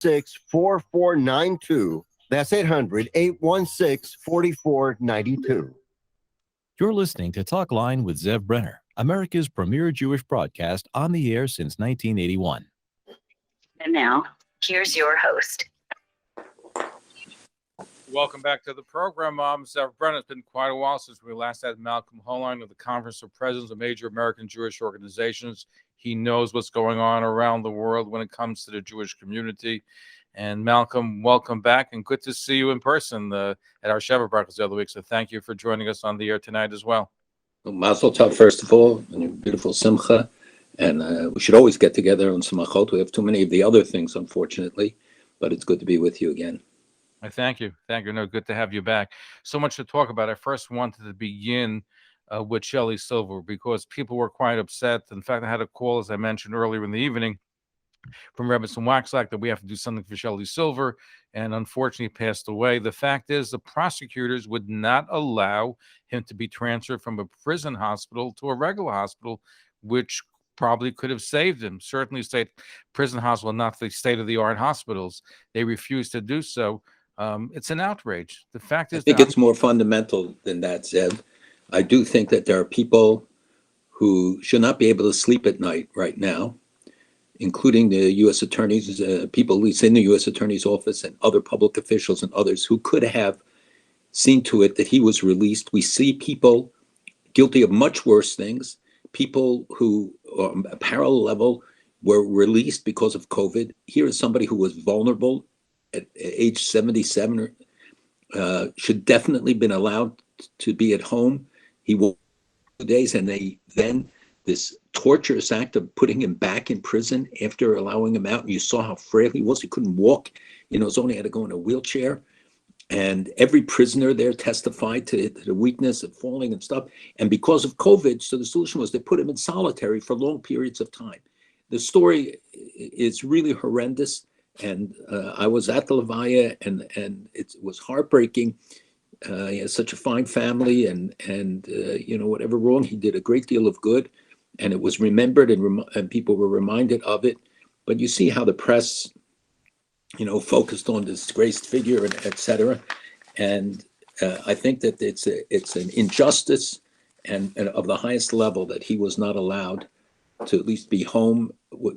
4492. That's 800-816-4492. You're listening to Talkline with Zev Brenner, America's premier Jewish broadcast on the air since 1981. And now, here's your host. Welcome back to the program. I'm Zev Brenner. It's been quite a while since we last had Malcolm Hoenlein of the Conference of Presidents of Major American Jewish Organizations. He knows what's going on around the world when it comes to the Jewish community. And Malcolm, welcome back, and good to see you in person at our Sheva breakfast the other week. So thank you for joining us on the air tonight as well. Mazel tov, first of all, and a beautiful simcha. And we should always get together on simachot. We have too many of the other things, unfortunately, but it's good to be with you again. I thank you. Thank you. No, good to have you back. So much to talk about. I first wanted to begin with Sheldon Silver because people were quite upset. In fact, I had a call, as I mentioned earlier in the evening, from Rebbetzin Waxlack that we have to do something for Sheldon Silver, and unfortunately passed away. The fact is the prosecutors would not allow him to be transferred from a prison hospital to a regular hospital, which probably could have saved him. Certainly state prison hospital, not the state-of-the-art hospitals. They refused to do so. It's an outrage. The fact is, I think it's more fundamental than that, Zev. I do think that there are people who should not be able to sleep at night right now, including the U.S. attorneys, people at least in the U.S. attorney's office and other public officials and others who could have seen to it that he was released. We see people guilty of much worse things, people who on a parallel level were released because of COVID. Here is somebody who was vulnerable at age 77, should definitely been allowed to be at home. He worked 2 days, and then this torturous act of putting him back in prison after allowing him out. And you saw how frail he was. He couldn't walk. His only had to go in a wheelchair. And every prisoner there testified to the weakness of falling and stuff. And because of COVID, so the solution was they put him in solitary for long periods of time. The story is really horrendous. And I was at the Levaya, and it was heartbreaking. He has such a fine family, and whatever wrong, he did a great deal of good, and it was remembered, and people were reminded of it. But you see how the press, focused on this disgraced figure, and et cetera. And I think that it's an injustice and of the highest level that he was not allowed to at least be home,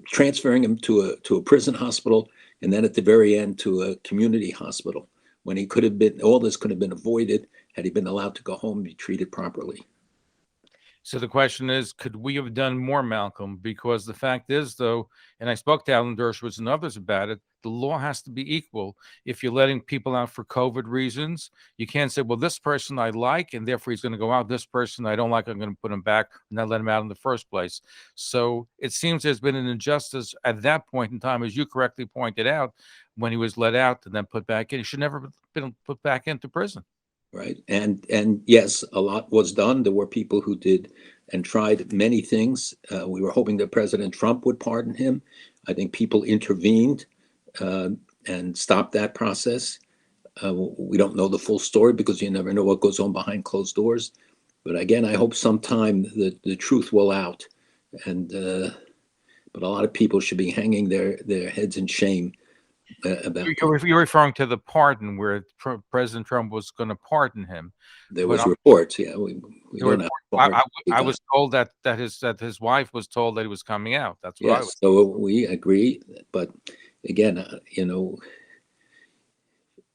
transferring him to a prison hospital, and then at the very end to a community hospital, when he could have been, all this could have been avoided had he been allowed to go home and be treated properly. So the question is, could we have done more, Malcolm? Because the fact is, though, and I spoke to Alan Dershowitz and others about it, the law has to be equal. If you're letting people out for COVID reasons, you can't say, well, this person I like, and therefore he's going to go out. This person I don't like, I'm going to put him back and not let him out in the first place. So it seems there's been an injustice at that point in time, as you correctly pointed out, when he was let out and then put back in. He should never have been put back into prison. Right. And yes, a lot was done. There were people who did and tried many things. We were hoping that President Trump would pardon him. I think people intervened and stopped that process. We don't know the full story because you never know what goes on behind closed doors. But again, I hope sometime the truth will out. But a lot of people should be hanging their heads in shame. You're referring to the pardon where President Trump was going to pardon him. There was reports, yeah. I was told that his wife was told that he was coming out. That's what I was. So we agree, but again,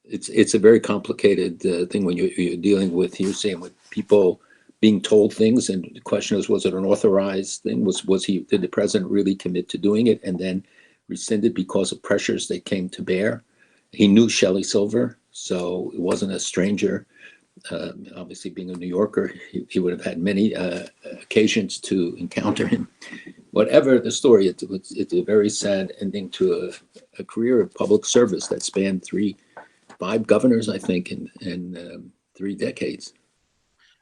it's a very complicated thing when you're dealing with, you're saying, with people being told things, and the question is, was it an authorized thing? Did the president really commit to doing it and then rescinded because of pressures that came to bear? He knew Sheldon Silver, so it wasn't a stranger. Obviously, being a New Yorker, he would have had many occasions to encounter him. Whatever the story, it's a very sad ending to a career of public service that spanned 5 governors, I think, in 3 decades.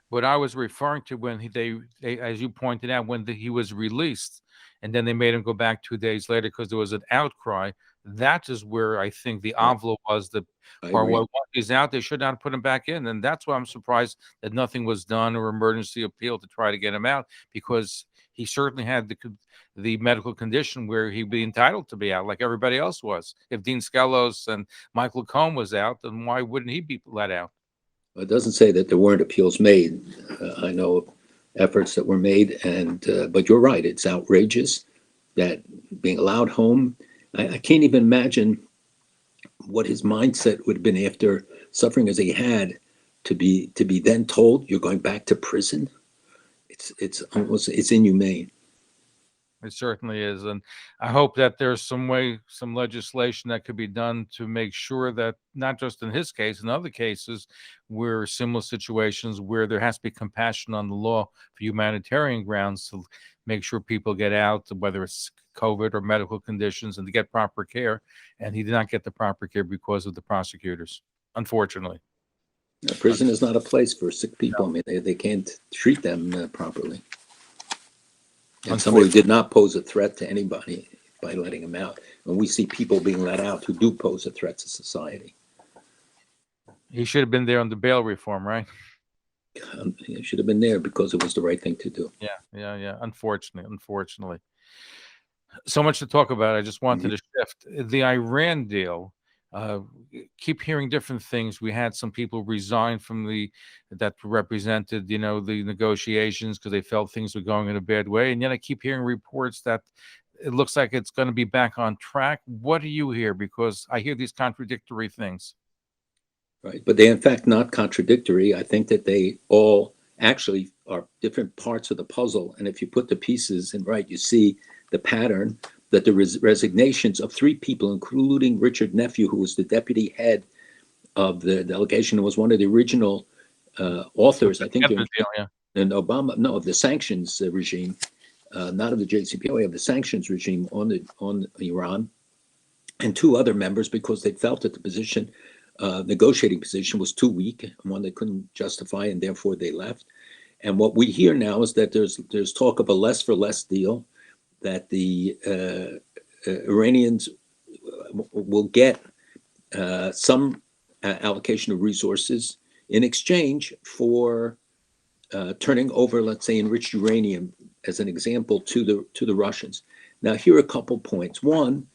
What I was referring to when they as you pointed out, when he was released, and then they made him go back 2 days later because there was an outcry. That is where I think the envelope was. Once he's out, they should not put him back in, and that's why I'm surprised that nothing was done or emergency appeal to try to get him out, because he certainly had the medical condition where he'd be entitled to be out like everybody else was. If Dean Skelos and Michael Cohen was out, then why wouldn't he be let out? It doesn't say that there weren't appeals made. I know of efforts that were made, but you're right. It's outrageous that being allowed home. I can't even imagine what his mindset would have been after suffering as he had to be then told you're going back to prison. It's inhumane. It certainly is. And I hope that there's some legislation that could be done to make sure that not just in his case, in other cases where similar situations where there has to be compassion on the law for humanitarian grounds to make sure people get out, whether it's COVID or medical conditions, and to get proper care. And he did not get the proper care because of the prosecutors, unfortunately. Prison is not a place for sick people. I mean, they can't treat them properly. And somebody did not pose a threat to anybody by letting him out. And we see people being let out who do pose a threat to society. He should have been there on the bail reform, right? He should have been there because it was the right thing to do. Yeah. Unfortunately. So much to talk about. I just wanted to shift. The Iran deal, keep hearing different things. We had some people resign from that represented, the negotiations because they felt things were going in a bad way. And yet I keep hearing reports that it looks like it's going to be back on track. What do you hear? Because I hear these contradictory things. Right. But they're in fact not contradictory. I think that they all actually are different parts of the puzzle. And if you put the pieces in right, you see the pattern that the resignations of 3 people, including Richard Nephew, who was the deputy head of the delegation, was one of the original authors, I think, and Obama, no, of the sanctions regime, not of the JCPOA, of the sanctions regime on Iran, and 2 other members because they felt that the position, negotiating position, was too weak and one they couldn't justify, and therefore they left. And what we hear now is that there's talk of a less for less deal, that the Iranians will get some allocation of resources in exchange for turning over, let's say, enriched uranium, as an example, to the Russians. Now, here are a couple points. One,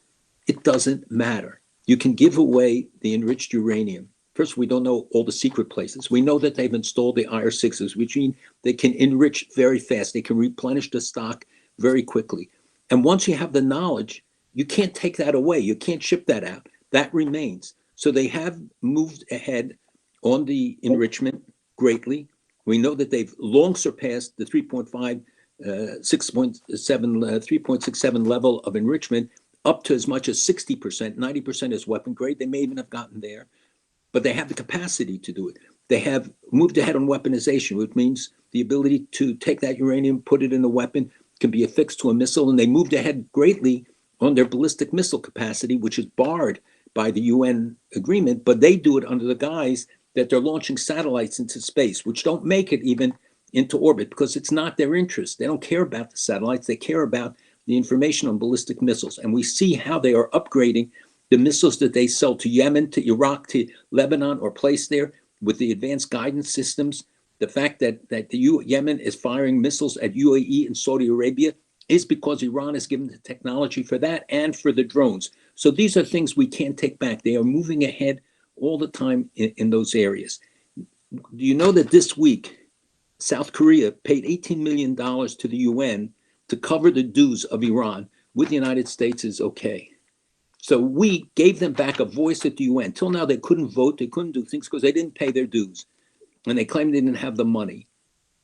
it doesn't matter. You can give away the enriched uranium. First, we don't know all the secret places. We know that they've installed the IR-6s, which mean they can enrich very fast. They can replenish the stock very quickly. And once you have the knowledge, you can't take that away. You can't ship that out. That remains. So they have moved ahead on the enrichment greatly. We know that they've long surpassed the 3.67 level of enrichment, up to as much as 60%. 90% is weapon grade. They may even have gotten there, but they have the capacity to do it. They have moved ahead on weaponization, which means the ability to take that uranium, put it in a weapon, can be affixed to a missile, and they moved ahead greatly on their ballistic missile capacity, which is barred by the UN agreement, but they do it under the guise that they're launching satellites into space, which don't make it even into orbit because it's not their interest. They don't care about the satellites. They care about the information on ballistic missiles. And we see how they are upgrading the missiles that they sell to Yemen, to Iraq, to Lebanon, or place there with the advanced guidance systems. The fact that Yemen is firing missiles at UAE and Saudi Arabia is because Iran has given the technology for that and for the drones. So these are things we can't take back. They are moving ahead all the time in those areas. Do you know that this week, South Korea paid $18 million to the UN to cover the dues of Iran with the United States is okay. So we gave them back a voice at the UN. Till now, they couldn't vote. They couldn't do things because they didn't pay their dues. And they claimed they didn't have the money.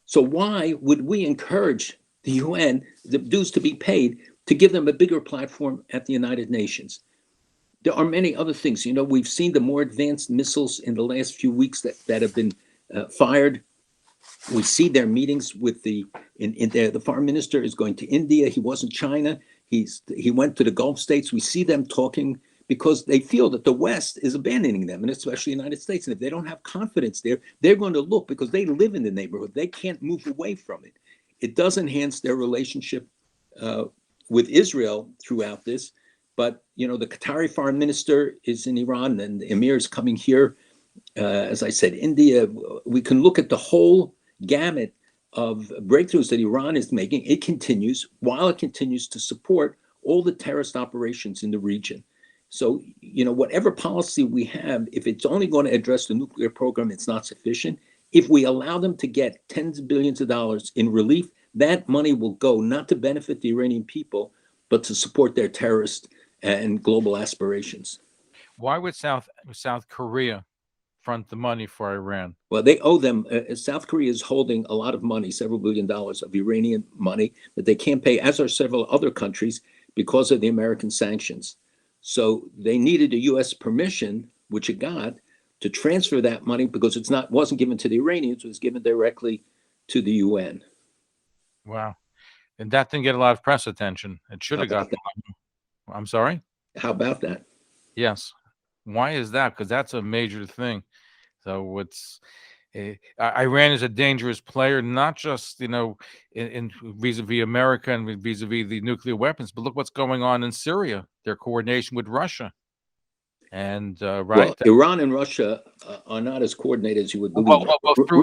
So why would we encourage the UN, the dues to be paid, to give them a bigger platform at the United Nations? There are many other things. You know, we've seen the more advanced missiles in the last few weeks that have been fired. We see their meetings with the foreign minister is going to India. He was in China. He went to the Gulf states. We see them talking because they feel that the West is abandoning them, and especially the United States. And if they don't have confidence there, they're going to look because they live in the neighborhood. They can't move away from it. It does enhance their relationship with Israel throughout this. But, you know, the Qatari foreign minister is in Iran, and the emir is coming here. As I said, India, we can look at the whole gamut of breakthroughs that Iran is making, it continues while it continues to support all the terrorist operations in the region. So, whatever policy we have, if it's only going to address the nuclear program, it's not sufficient. If we allow them to get tens of billions of dollars in relief, that money will go not to benefit the Iranian people, but to support their terrorist and global aspirations. Why would South Korea front the money for Iran? Well, they owe them. South Korea is holding a lot of money, several $billion of Iranian money that they can't pay, as are several other countries, because of the American sanctions. So they needed a U.S. permission, which it got, to transfer that money because wasn't given to the Iranians, it was given directly to the UN. Wow. And that didn't get a lot of press attention. It should have got. I'm sorry? How about that? Yes. Why is that? Because that's a major thing. So Iran is a dangerous player, not just, in vis-a-vis America and vis-a-vis the nuclear weapons, but look what's going on in Syria, their coordination with Russia. And Well, Iran and Russia are not as coordinated as you would believe.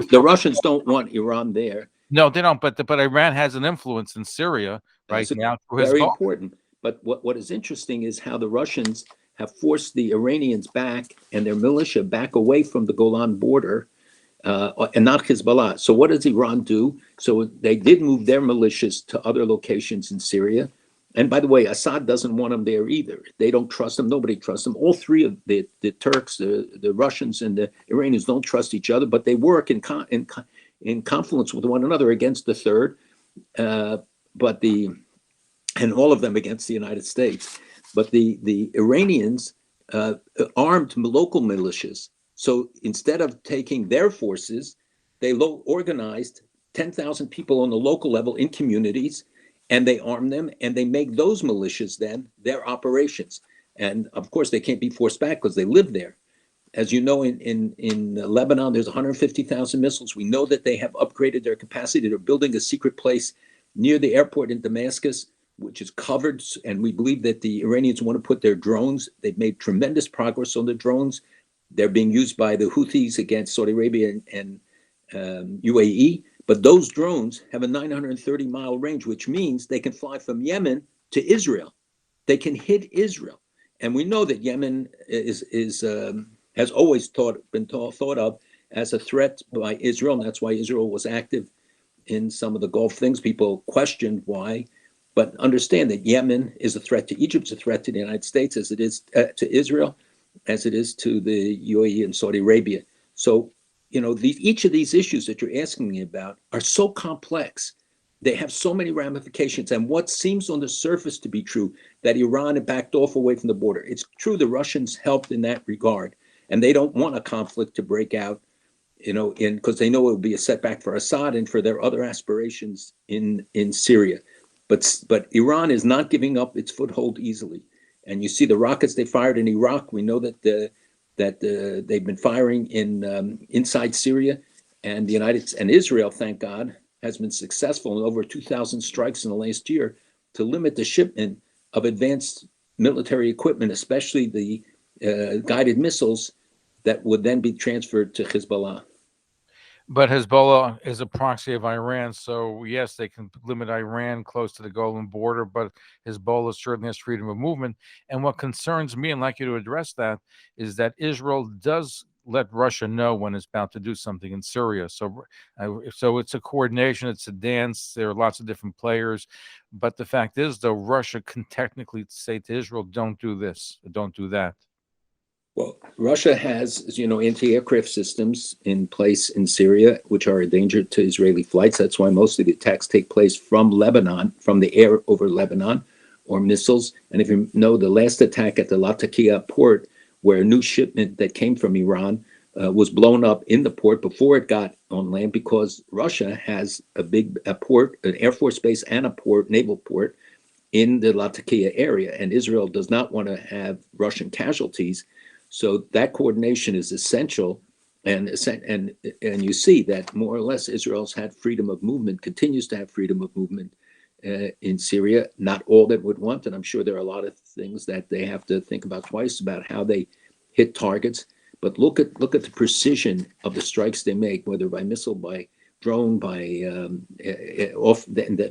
The Russians don't want Iran there. No, they don't. But Iran has an influence in Syria right now. Very important. But what is interesting is how the Russians have forced the Iranians back and their militia back away from the Golan border, and not Hezbollah. So what does Iran do? So they did move their militias to other locations in Syria. And by the way, Assad doesn't want them there either. They don't trust him. Nobody trusts them. All three of the Turks, the Russians, and the Iranians don't trust each other, but they work in confluence with one another against the third, and all of them against the United States. But the Iranians armed local militias. So instead of taking their forces, they organized 10,000 people on the local level in communities, and they arm them, and they make those militias then their operations. And of course, they can't be forced back because they live there. As you know, in Lebanon, there's 150,000 missiles. We know that they have upgraded their capacity. They're building a secret place near the airport in Damascus, which is covered. And we believe that the Iranians want to put their drones. They've made tremendous progress on the drones. They're being used by the Houthis against Saudi Arabia and UAE. But those drones have a 930-mile range, which means they can fly from Yemen to Israel. They can hit Israel. And we know that Yemen has always been thought of as a threat by Israel. And that's why Israel was active in some of the Gulf things. People questioned why. But understand that Yemen is a threat to Egypt, it's a threat to the United States, as it is to Israel, as it is to the UAE and Saudi Arabia. So, each of these issues that you're asking me about are so complex. They have so many ramifications. And what seems on the surface to be true, that Iran had backed off away from the border, it's true the Russians helped in that regard. And they don't want a conflict to break out, because they know it will be a setback for Assad and for their other aspirations in Syria. But Iran is not giving up its foothold easily. And you see the rockets they fired in Iraq. We know that they've been firing inside Syria, and Israel, thank God, has been successful in over 2,000 strikes in the last year to limit the shipment of advanced military equipment, especially the guided missiles that would then be transferred to Hezbollah. But Hezbollah is a proxy of Iran, so yes, they can limit Iran close to the Golan border, but Hezbollah certainly has freedom of movement. And what concerns me, and I'd like you to address that, is that Israel does let Russia know when it's about to do something in Syria. So it's a coordination, it's a dance. There are lots of different players. But the fact is, though, Russia can technically say to Israel, don't do this, don't do that. Well, Russia has, anti-aircraft systems in place in Syria, which are a danger to Israeli flights. That's why most of the attacks take place from Lebanon, from the air over Lebanon, or missiles. And if you know, the last attack at the Latakia port, where a new shipment that came from Iran was blown up in the port before it got on land, because Russia has a port, an Air Force base and a port, naval port, in the Latakia area. And Israel does not want to have Russian casualties. So that coordination is essential, and you see that more or less Israel's had freedom of movement, continues to have freedom of movement in Syria. Not all that would want, and I'm sure there are a lot of things that they have to think about twice about how they hit targets. But look at the precision of the strikes they make, whether by missile, by drone by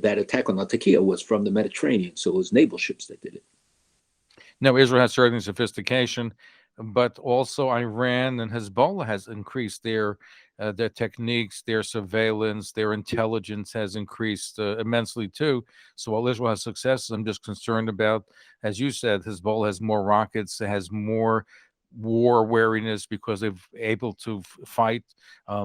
that attack on Latakia was from the Mediterranean. So it was naval ships that did it. Now, Israel has certain sophistication, but also Iran and Hezbollah has increased their techniques, their surveillance, their intelligence has increased immensely too. So while Israel has successes, I'm just concerned about, as you said, Hezbollah has more rockets, has more war wariness because they're able to fight.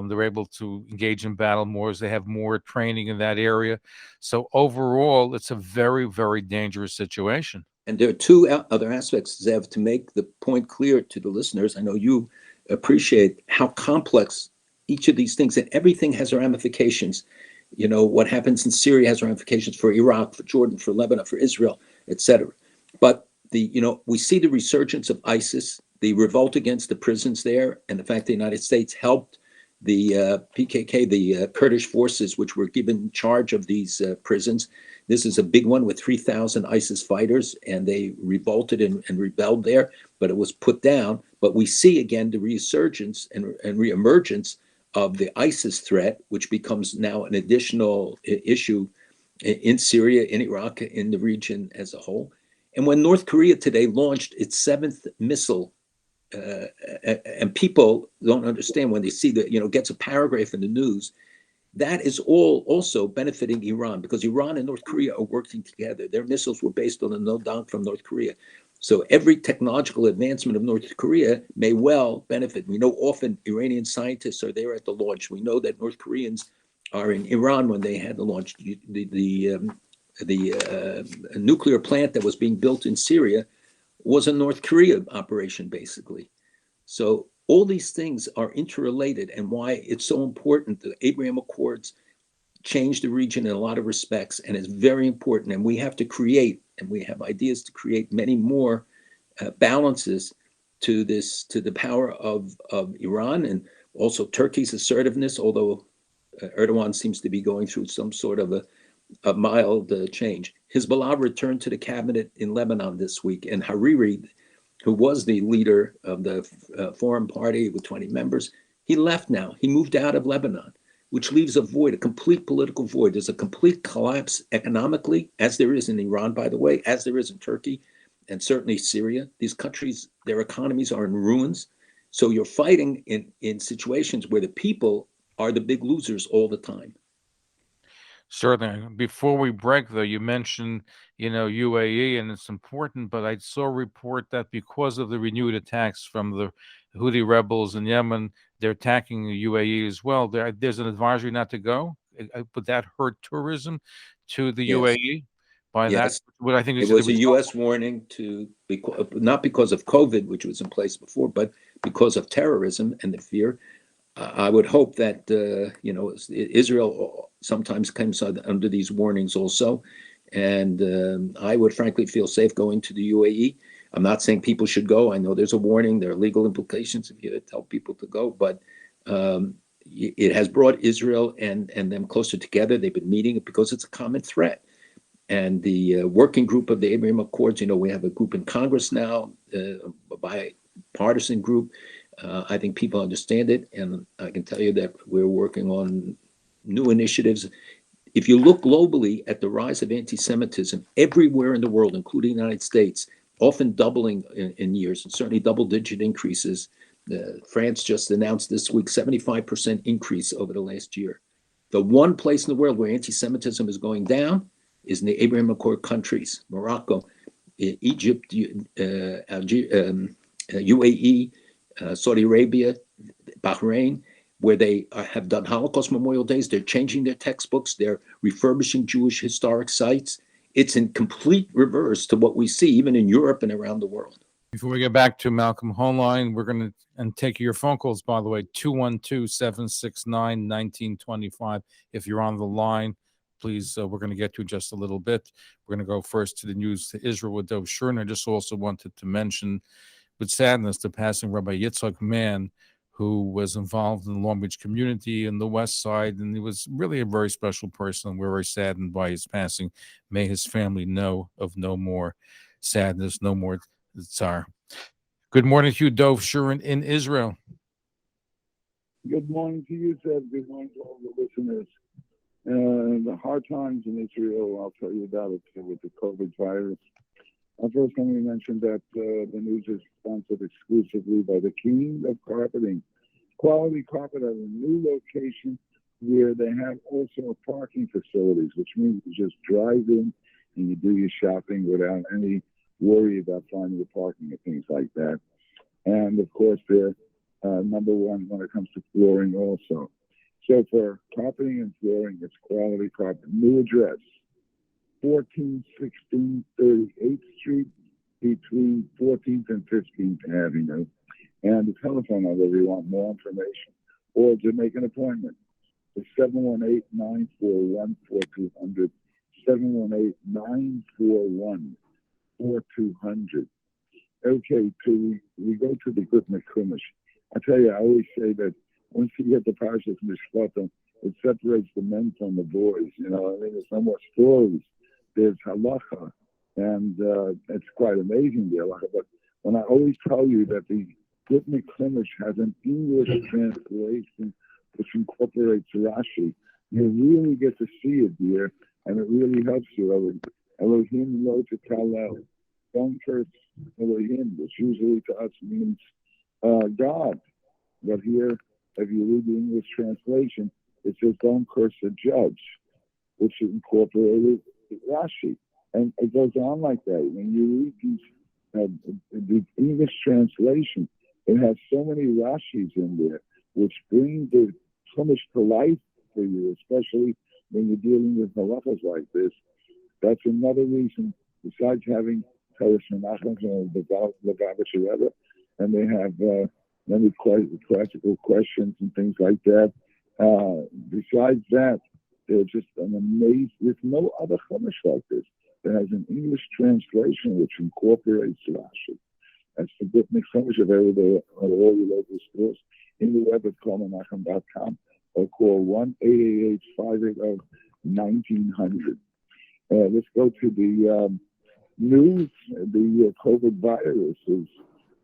They're able to engage in battle more as they have more training in that area. So overall, it's a very, very dangerous situation. And there are two other aspects, Zev, to make the point clear to the listeners. I know you appreciate how complex each of these things, and everything has ramifications. You know, what happens in Syria has ramifications for Iraq, for Jordan, for Lebanon, for Israel, etc. But we see the resurgence of ISIS, the revolt against the prisons there, and the fact the United States helped the PKK, the Kurdish forces, which were given charge of these prisons. This is a big one with 3,000 ISIS fighters, and they revolted and rebelled there, but it was put down. But we see again the resurgence and reemergence of the ISIS threat, which becomes now an additional issue in Syria, in Iraq, in the region as a whole. And when North Korea today launched its seventh missile, and people don't understand when they see that, gets a paragraph in the news, that is all also benefiting Iran, because Iran and North Korea are working together. Their missiles were based on a no-doubt from North Korea. So every technological advancement of North Korea may well benefit. We know often Iranian scientists are there at the launch. We know that North Koreans are in Iran when they had the launch. The nuclear plant that was being built in Syria was a North Korea operation, basically. So all these things are interrelated, and why it's so important. The Abraham Accords changed the region in a lot of respects, and it's very important. And we have to create, and we have ideas to create many more balances to this, to the power of Iran, and also Turkey's assertiveness, although Erdogan seems to be going through some sort of a mild change. Hezbollah returned to the cabinet in Lebanon this week, and Hariri, who was the leader of the Foreign Party with 20 members, he left now. He moved out of Lebanon, which leaves a void, a complete political void. There's a complete collapse economically, as there is in Iran, by the way, as there is in Turkey, and certainly Syria. These countries, their economies are in ruins. So you're fighting in situations where the people are the big losers all the time. Certainly. Before we break, though, you mentioned, UAE, and it's important, but I saw a report that because of the renewed attacks from the Houthi rebels in Yemen, they're attacking the UAE as well. There's an advisory not to go. Would that hurt tourism to the UAE? Yes. That, what I think it was a U.S. warning not because of COVID, which was in place before, but because of terrorism and the fear. I would hope that, Israel sometimes comes under these warnings also. And I would frankly feel safe going to the UAE. I'm not saying people should go. I know there's a warning. There are legal implications if you tell people to go. But it has brought Israel and them closer together. They've been meeting because it's a common threat. And the working group of the Abraham Accords, we have a group in Congress now, a bipartisan group. I think people understand it, and I can tell you that we're working on new initiatives. If you look globally at the rise of anti-Semitism everywhere in the world, including the United States, often doubling in years, and certainly double-digit increases. France just announced this week 75% increase over the last year. The one place in the world where anti-Semitism is going down is in the Abraham Accord countries: Morocco, Egypt, UAE, Saudi Arabia, Bahrain, where they have done Holocaust Memorial Days. They're changing their textbooks. They're refurbishing Jewish historic sites. It's in complete reverse to what we see even in Europe and around the world. Before we get back to Malcolm Hoenlein, we're going to take your phone calls, by the way, 212-769-1925. If you're on the line, please, we're going to get to just a little bit. We're going to go first to the news to Israel with Dov Shur. I just also wanted to mention with sadness the passing Rabbi Yitzhak Mann, who was involved in the Long Beach community in the West Side, and he was really a very special person. We're very saddened by his passing. May his family know of no more sadness, no more tsar. Good morning to you, Dov Shur in Israel. Good morning to you, Zev. Good morning to all the listeners. The hard times in Israel, I'll tell you about it with the COVID virus. First, let me mention that the news is sponsored exclusively by the King of Carpeting. Quality Carpet at a new location where they have also parking facilities, which means you just drive in and you do your shopping without any worry about finding the parking and things like that. And of course, they're number one when it comes to flooring also. So for carpeting and flooring, it's Quality Carpet. New address, 1416 38th Street between 14th and 15th Avenue. And the telephone number if you want more information or to make an appointment is 718-941-4200, 718-941-4200. Okay, we go to the Good McCumish. I tell you, I always say that once you get the Parshas Mishpatim, it separates the men from the boys. You know, I mean, there's no more stories. There's halacha, and it's quite amazing, the halacha. But when I always tell you that the Good McCumish has an English translation which incorporates Rashi, you really get to see it here, and it really helps you. Elohim lo tekalel. Don't curse Elohim, which usually to us means God. But here, if you read the English translation, it says don't curse a judge, which incorporated Rashi. And it goes on like that. When you read the English translation, it has so many Rashis in there, which bring the Chumash to life for you, especially when you're dealing with halachas like this. That's another reason, besides having Teres Menachem and the Lubavitcher Rebbe, and they have many classical questions and things like that. Besides that, they're just an amazing. There's no other Chumash like this that has an English translation which incorporates Rashi. That's the Good Chumash available at all your local stores. In the web at callmenachem.com or call 1-888-580-1900. Let's go to the news. The COVID virus is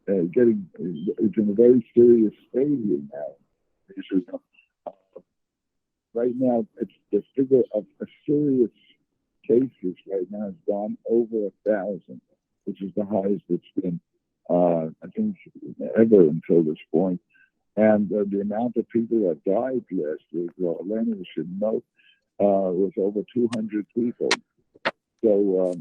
it's in a very serious state here now. Right now, it's the figure of serious cases right now has gone over 1,000, which is the highest it's been, I think, ever until this point. And the amount of people that died last week, well, Atlanta, we should know, was over 200 people. So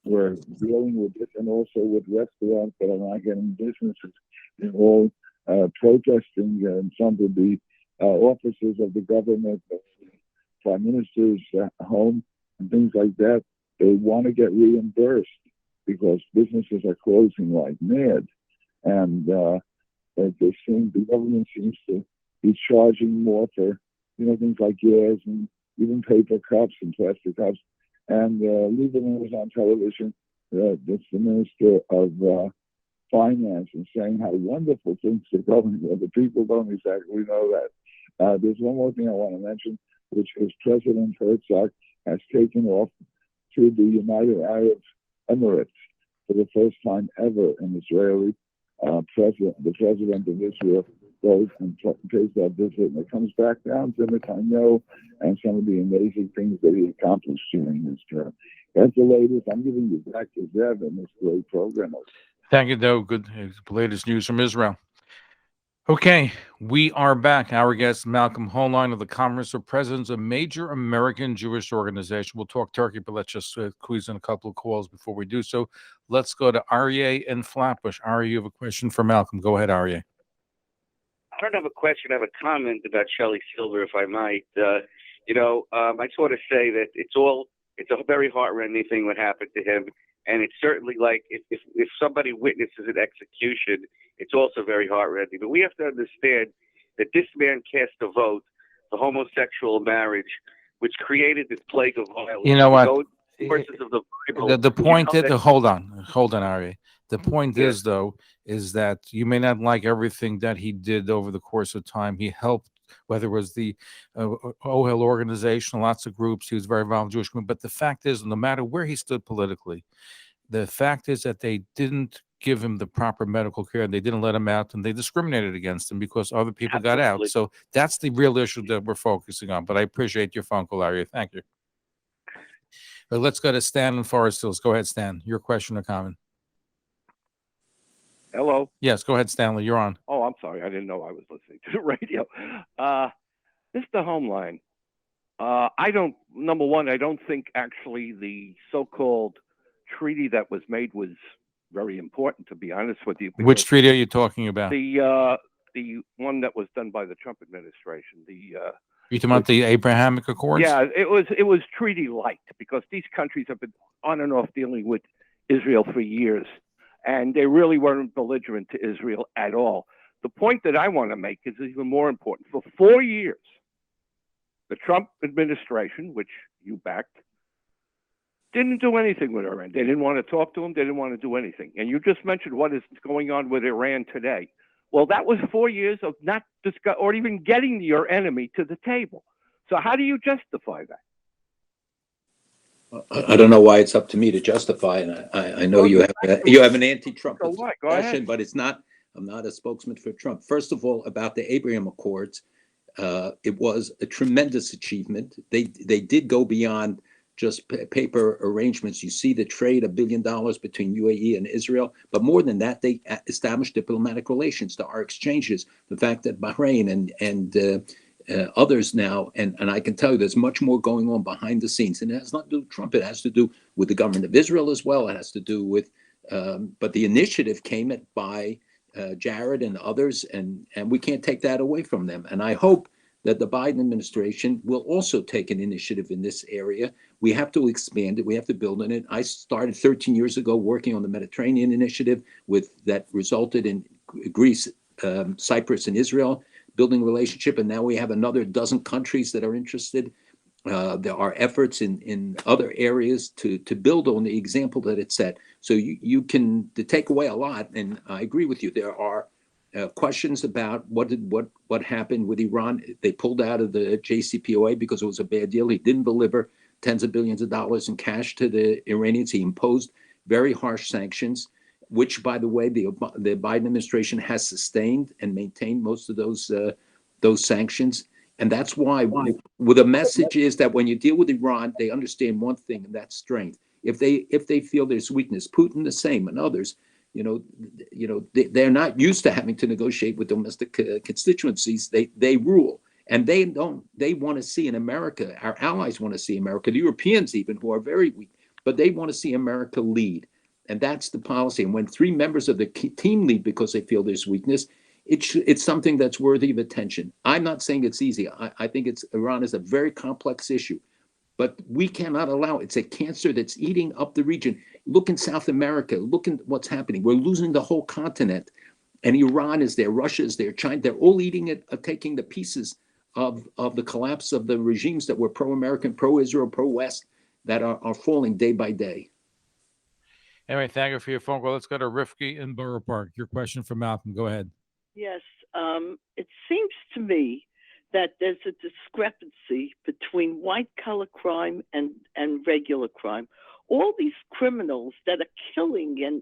we're dealing with this, and also with restaurants that are not getting businesses. They're all protesting in front of the offices of the government, the prime minister's home, and things like that. They want to get reimbursed because businesses are closing like mad, and the government seems to be charging more for things like gas and even paper cups and plastic cups. And Lieberman was on television, that's the Minister of Finance, and saying how wonderful things are going. Well, the people don't exactly know that. There's one more thing I want to mention, which is President Herzog has taken off to the United Arab Emirates for the first time ever. An Israeli president, the president of Israel, goes and pays that visit, and it comes back down to Netanyahu and some of the amazing things that he accomplished during his term. That's the latest. I'm giving you back to Zev and this great program. Thank you, though. Good latest news from Israel. Okay, we are back. Our guest, Malcolm Hoenlein of the Conference of Presidents, a major American Jewish organization. We'll talk Turkey, but let's just squeeze in a couple of calls before we do so. Let's go to Aryeh in Flatbush. Aryeh, you have a question for Malcolm. Go ahead, Aryeh. I don't have a question. I have a comment about Sheldon Silver, if I might. I just want to say that it's a very heart-rending thing what happened to him. And it's certainly like if somebody witnesses an execution, it's also very heart-rending. But we have to understand that this man cast a vote for homosexual marriage, which created this plague of violence. You know what? Sources of the Bible. The point is, hold on, Ari. The point is, though, is that you may not like everything that he did over the course of time. He helped, whether it was the OHEL organization, lots of groups. He was very involved in the Jewish community. But the fact is, no matter where he stood politically, The fact is that they didn't give him the proper medical care. They didn't let him out, and they discriminated against him because other people got out. Absolutely. So that's the real issue that we're focusing on. But I appreciate your phone call, Larry. Thank you. But let's go to Stan in Forest Hills. Go ahead, Stan. Your question or comment? Hello. Yes, go ahead, Stanley. You're on. Oh, I'm sorry. I didn't know I was listening to the radio. Mr. Hoenlein, number one, I don't think actually the so-called treaty that was made was very important, to be honest with you. Which treaty are you talking about? The one that was done by the Trump administration. You talking about the Abrahamic Accords? Yeah, it was treaty-like because these countries have been on and off dealing with Israel for years, and they really weren't belligerent to Israel at all. The point that I want to make is even more important. For 4 years, the Trump administration, which you backed, didn't do anything with Iran. They didn't want to talk to him. They didn't want to do anything. And you just mentioned what is going on with Iran today. Well, that was 4 years of not discuss or even getting your enemy to the table. So how do you justify that? I don't know why it's up to me to justify, and I know you have an anti-Trump So what? Go discussion, ahead. but it's not. I'm not a spokesman for Trump. First of all, about the Abraham Accords, it was a tremendous achievement. They did go beyond just paper arrangements. You see the trade, $1 billion between UAE and Israel, but more than that, they established diplomatic relations to our exchanges. The fact that Bahrain and others now, and I can tell you there's much more going on behind the scenes, and it has nothing to do with Trump. It has to do with the government of Israel as well. It has to do with, but the initiative came by Jared and others, and we can't take that away from them. And I hope that the Biden administration will also take an initiative in this area. We have to expand it. We have to build on it. I started 13 years ago working on the Mediterranean initiative that resulted in Greece, Cyprus, and Israel building a relationship. And now we have another dozen countries that are interested. There are efforts in other areas to build on the example that it set. So you can take away a lot. And I agree with you. There are questions about what happened with Iran. They pulled out of the JCPOA because it was a bad deal. He didn't deliver tens of billions of dollars in cash to the Iranians. He imposed very harsh sanctions, which, by the way, the Biden administration has sustained and maintained most of those sanctions. And that's why the message is that when you deal with Iran, they understand one thing, and that's strength. If they feel there's weakness, Putin the same, and others, they're not used to having to negotiate with domestic constituencies. They rule, and they want to see in America. Our allies want to see America, the Europeans even, who are very weak, but they want to see America lead, and that's the policy. And when 3 members of the team lead because they feel there's weakness, it's something that's worthy of attention. I'm not saying it's easy. I think Iran is a very complex issue, but we cannot allow it. It's a cancer that's eating up the region. Look in South America. Look at what's happening. We're losing the whole continent, and Iran is there. Russia is there. China. They're all eating it, taking the pieces of the collapse of the regimes that were pro-American, pro-Israel, pro-West that are falling day by day. Anyway, thank you for your phone call. Let's go to Rifki in Borough Park. Your question for Malcolm. Go ahead. Yes, it seems to me that there's a discrepancy between white-collar crime and regular crime. All these criminals that are killing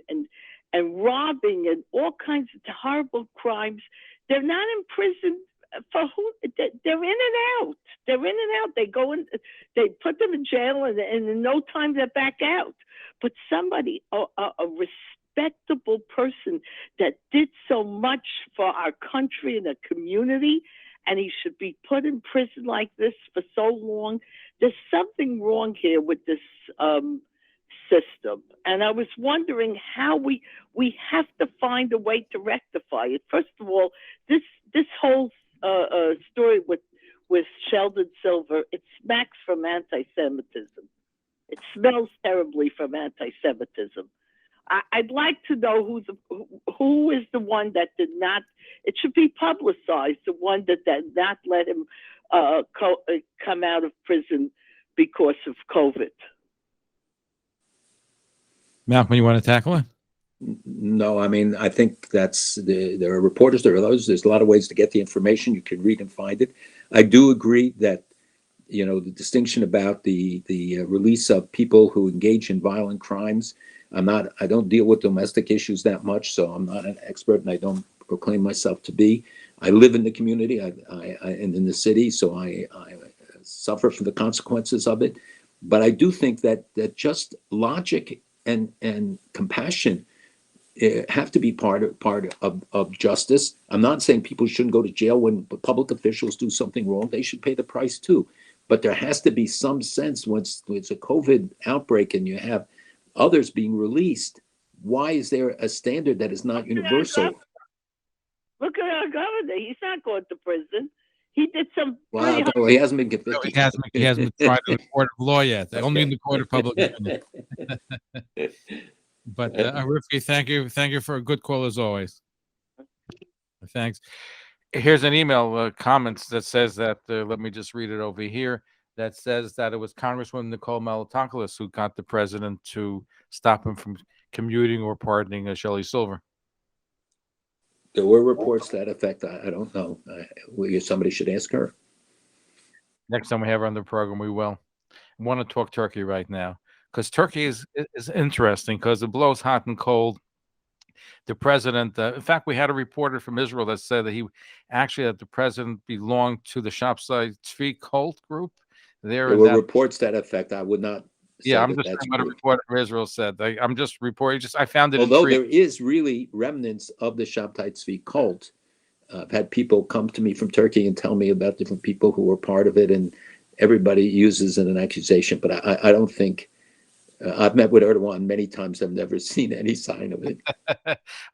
and robbing and all kinds of horrible crimes, they're not in prison for who? They're in and out. They're in and out. They go in, they put them in jail, and in no time they're back out. But somebody, a respectable person that did so much for our country and the community, and he should be put in prison like this for so long. There's something wrong here with this system, and I was wondering how we have to find a way to rectify it. First of all, this whole story with Sheldon Silver, it smacks from anti-Semitism. It smells terribly from anti-Semitism. I'd like to know who is the one that did not. It should be publicized. The one that did not let him come out of prison because of COVID. Malcolm, you want to tackle it? No, I mean, I think there are reporters, there are others. There's a lot of ways to get the information. You can read and find it. I do agree that, the distinction about the release of people who engage in violent crimes I don't deal with domestic issues that much, so I'm not an expert, and I don't proclaim myself to be. I live in the community, and in the city, so I suffer from the consequences of it. But I do think that just logic and compassion have to be part of justice. I'm not saying people shouldn't go to jail when public officials do something wrong. They should pay the price too. But there has to be some sense when it's a COVID outbreak and you have others being released. Why is there a standard that is not universal? Look at our governor. He's not going to prison. He did some. Well, no, he hasn't been convicted. No, he hasn't been tried in the court of law yet. Only in the court of public opinion. But Rifki, thank you for a good call as always. Thanks. Here's an email comments that says that, let me just read it over here, that says that it was Congresswoman Nicole Malotopoulos who got the president to stop him from commuting or pardoning Shelley Silver. There were reports to that effect. I don't know. Somebody should ask her. Next time we have her on the program, we will. I want to talk Turkey right now, because Turkey is interesting, because it blows hot and cold. The president, in fact, we had a reporter from Israel that said that the president belonged to the Shopside Tzvi cult group. There were reports to that effect. I would not. Yeah, I'm just saying what a reporter from Israel said. I'm just reporting. I found it. Although there is really remnants of the Shabtai Tzvi cult. I've had people come to me from Turkey and tell me about different people who were part of it, and everybody uses it as an accusation. But I don't think. I've met with Erdogan many times. I've never seen any sign of it.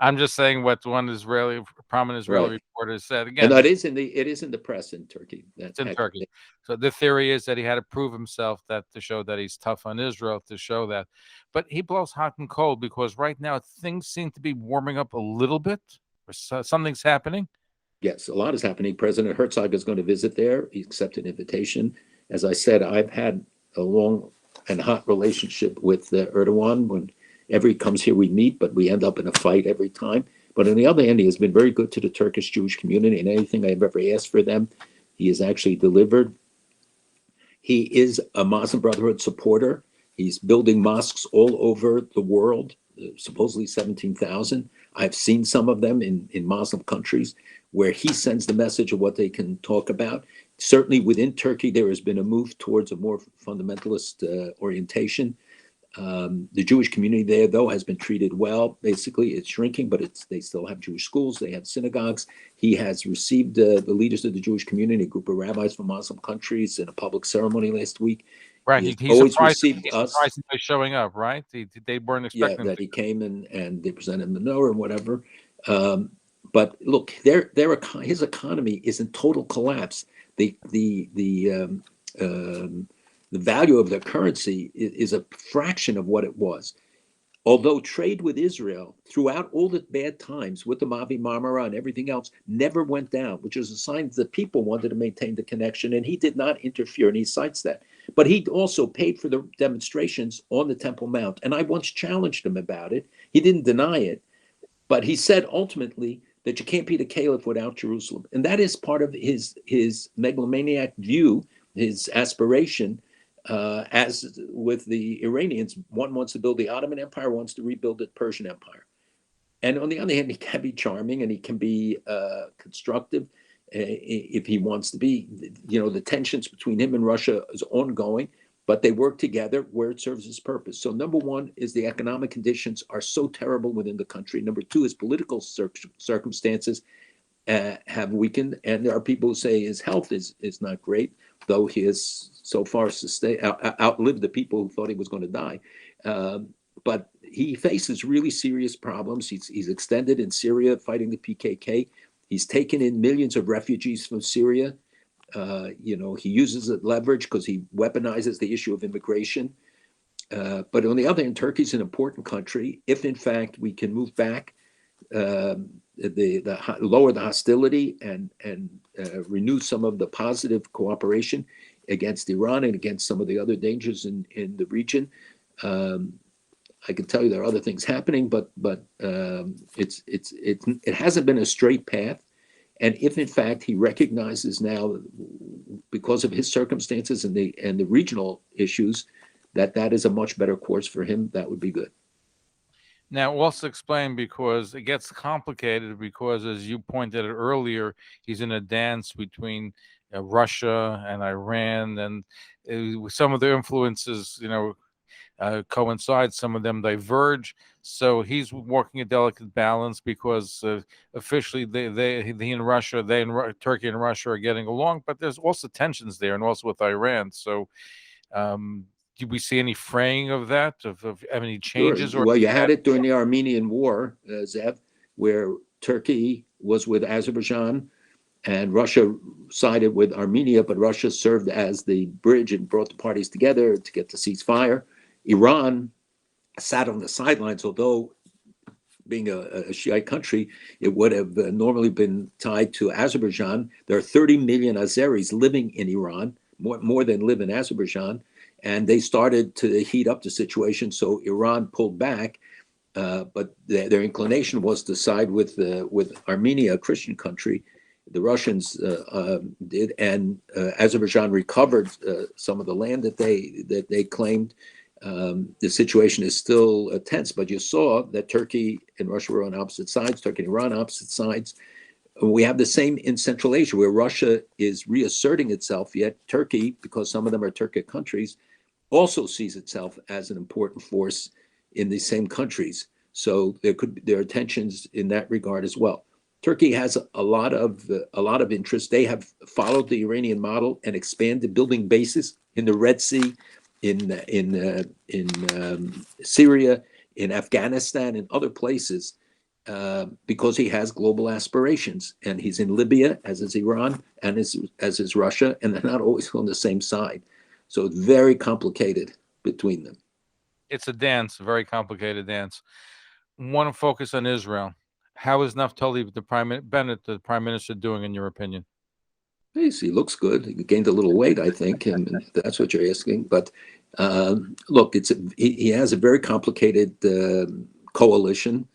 I'm just saying what one prominent Israeli reporter said. Again, and it is in the press in Turkey. It's in Turkey. So the theory is that he had to prove himself, that to show that he's tough on Israel, to show that. But he blows hot and cold, because right now things seem to be warming up a little bit. Or something's happening. Yes, a lot is happening. President Herzog is going to visit there. He accepted an invitation. As I said, I've had a long and hot relationship with Erdogan. Whenever he comes here, we meet, but we end up in a fight every time. But on the other hand, he has been very good to the Turkish Jewish community, and anything I've ever asked for them, he has actually delivered. He is a Muslim Brotherhood supporter. He's building mosques all over the world, supposedly 17,000. I've seen some of them in Muslim countries where he sends the message of what they can talk about. Certainly within Turkey, there has been a move towards a more fundamentalist orientation. The Jewish community there, though, has been treated well. Basically, it's shrinking, but they still have Jewish schools. They have synagogues. He has received the leaders of the Jewish community, a group of rabbis from Muslim countries, in a public ceremony last week. Right, he's always received us. Surprised by showing up, right? They weren't expecting that he came and they presented him the menorah and whatever. But look, his economy is in total collapse. The value of their currency is a fraction of what it was. Although trade with Israel throughout all the bad times with the Mavi Marmara and everything else never went down, which is a sign that the people wanted to maintain the connection, and he did not interfere, and he cites that. But he also paid for the demonstrations on the Temple Mount, and I once challenged him about it. He didn't deny it, but he said ultimately that you can't be the caliph without Jerusalem. And that is part of his megalomaniac view, his aspiration. As with the Iranians, one wants to build the Ottoman Empire, wants to rebuild the Persian Empire. And on the other hand, he can be charming and he can be constructive if he wants to be. The tensions between him and Russia is ongoing, but they work together where it serves its purpose. So number one is the economic conditions are so terrible within the country. Number two is political circumstances have weakened, and there are people who say his health is not great, though he has so far outlived the people who thought he was going to die. But he faces really serious problems. He's extended in Syria fighting the PKK. He's taken in millions of refugees from Syria. He uses it leverage because he weaponizes the issue of immigration. But on the other hand, Turkey's an important country. If in fact we can move back, lower the hostility and renew some of the positive cooperation against Iran and against some of the other dangers in the region. I can tell you there are other things happening, but it hasn't been a straight path. And if in fact he recognizes now, because of his circumstances and the regional issues, that is a much better course for him, that would be good. Now, also explain, because it gets complicated, because as you pointed out earlier, he's in a dance between Russia and Iran, and some of the influences, coincide, some of them diverge. So he's walking a delicate balance, because officially he and Russia, Turkey and Russia are getting along, but there's also tensions there, and also with Iran. So do we see any fraying of that, of any changes? Sure. Or Well, you had it during the Armenian War, Zev, where Turkey was with Azerbaijan and Russia sided with Armenia, but Russia served as the bridge and brought the parties together to get the ceasefire. Iran sat on the sidelines, although being a Shiite country, it would have normally been tied to Azerbaijan. There are 30 million Azeris living in Iran, more than live in Azerbaijan. And they started to heat up the situation, so Iran pulled back. But their inclination was to side with Armenia, a Christian country. The Russians did, and Azerbaijan recovered some of the land that they claimed. The situation is still tense, but you saw that Turkey and Russia were on opposite sides, Turkey and Iran on opposite sides. We have the same in Central Asia, where Russia is reasserting itself, yet Turkey, because some of them are Turkic countries, also sees itself as an important force in these same countries. So there are tensions in that regard as well. Turkey has a lot of interest. They have followed the Iranian model and expanded, building bases in the Red Sea, in Syria, in Afghanistan, and other places, because he has global aspirations. And he's in Libya, as is Iran, and as is Russia, and they're not always on the same side. So it's very complicated between them. It's a dance, a very complicated dance. Want to focus on Israel. How is Naftali Bennett, the prime minister, doing, in your opinion? He looks good. He gained a little weight, I think, and that's what you're asking. But look, he has a very complicated coalition.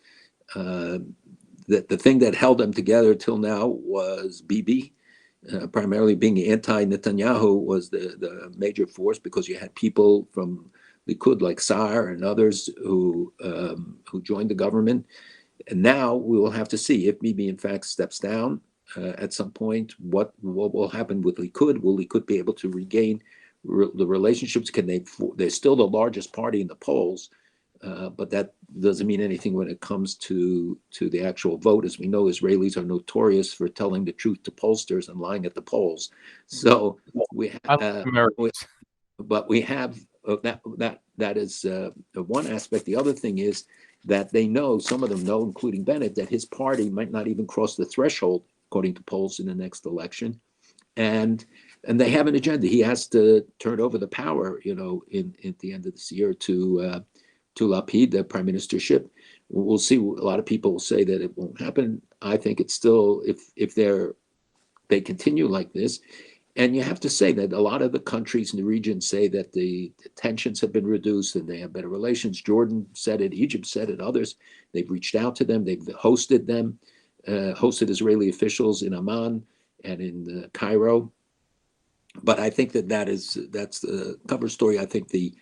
The thing that held them together till now was Bibi. Primarily being anti-Netanyahu was the major force, because you had people from Likud like Saar and others who joined the government. And now we will have to see if Bibi in fact steps down at some point. What will happen with Likud? Will Likud be able to regain the relationships? They're still the largest party in the polls, but that doesn't mean anything when it comes to the actual vote. As we know, Israelis are notorious for telling the truth to pollsters and lying at the polls. So we have that is one aspect. The other thing is that they know, some of them know, including Bennett, that his party might not even cross the threshold, according to polls, in the next election. And they have an agenda. He has to turn over the power, at the end of this year to Lapid, the prime ministership. We'll see. A lot of people will say that it won't happen. I think it's still, if they continue like this. And you have to say that a lot of the countries in the region say that the tensions have been reduced and they have better relations. Jordan said it, Egypt said it, others. They've reached out to them, they've hosted them, hosted Israeli officials in Amman and in Cairo. But I think that's the cover story. I think the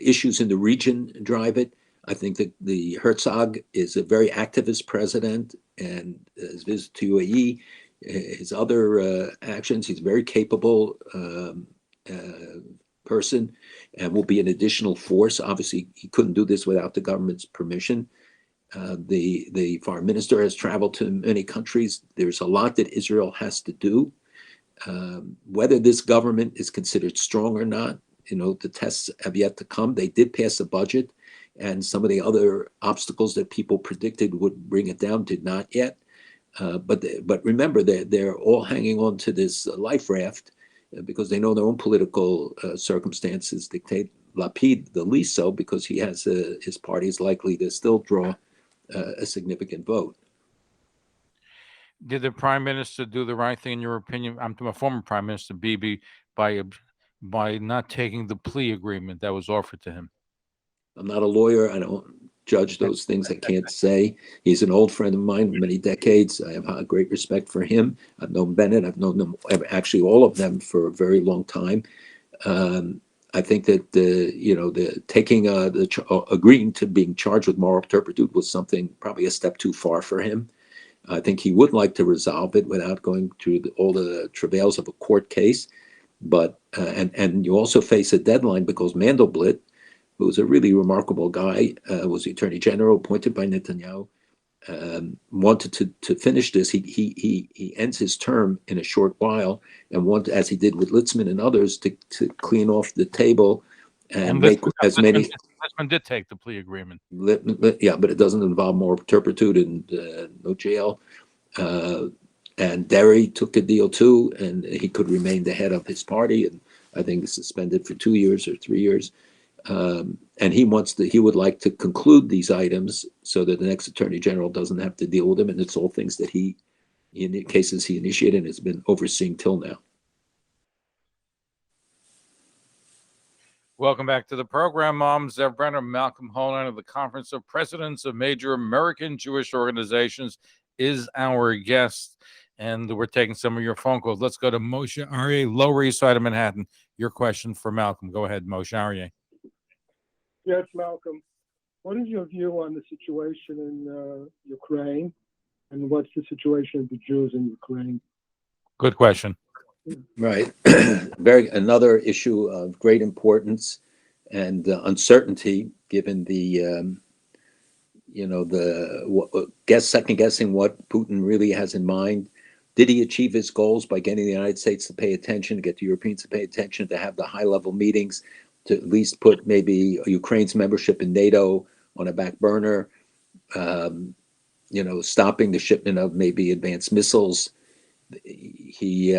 issues in the region drive it. I think that the Herzog is a very activist president, and his visit to UAE, his other actions, he's a very capable person and will be an additional force. Obviously, he couldn't do this without the government's permission. The foreign minister has traveled to many countries. There's a lot that Israel has to do. Whether this government is considered strong or not, the tests have yet to come. They did pass a budget, and some of the other obstacles that people predicted would bring it down did not yet. But remember, they're all hanging on to this life raft because they know their own political circumstances dictate. Lapid the least so, because he has his party is likely to still draw a significant vote. Did the prime minister do the right thing, in your opinion? I'm to my former prime minister, Bibi, by not taking the plea agreement that was offered to him? I'm not a lawyer. I don't judge those things. I can't say. He's an old friend of mine, many decades. I have a great respect for him. I've known Bennett. I've known them, actually all of them, for a very long time. I think that agreeing to being charged with moral turpitude was something probably a step too far for him. I think he would like to resolve it without going through all the travails of a court case. But and you also face a deadline because Mandelblit, who was a really remarkable guy, was the Attorney General appointed by Netanyahu, wanted to finish this. He ends his term in a short while and wanted, as he did with Litzman and others, to clean off the table and make as many. Litzman did take the plea agreement. Yeah, but it doesn't involve moral turpitude and no jail. And Derry took a deal too, and he could remain the head of his party, and I think suspended for 2 years or 3 years. And he would like to conclude these items so that the next Attorney General doesn't have to deal with them, and it's all things that in the cases he initiated, and has been overseeing till now. Welcome back to the program. Zev Brenner, Malcolm Hoenlein of the Conference of Presidents of Major American Jewish Organizations is our guest, and we're taking some of your phone calls. Let's go to Moshe Aryeh, Lower East Side of Manhattan. Your question for Malcolm. Go ahead, Moshe Aryeh. Yes, Malcolm. What is your view on the situation in Ukraine, and what's the situation of the Jews in Ukraine? Good question. Right. Another issue of great importance and uncertainty, given the second guessing what Putin really has in mind. Did he achieve his goals by getting the United States to pay attention, to get the Europeans to pay attention, to have the high-level meetings, to at least put maybe Ukraine's membership in NATO on a back burner, stopping the shipment of maybe advanced missiles? He's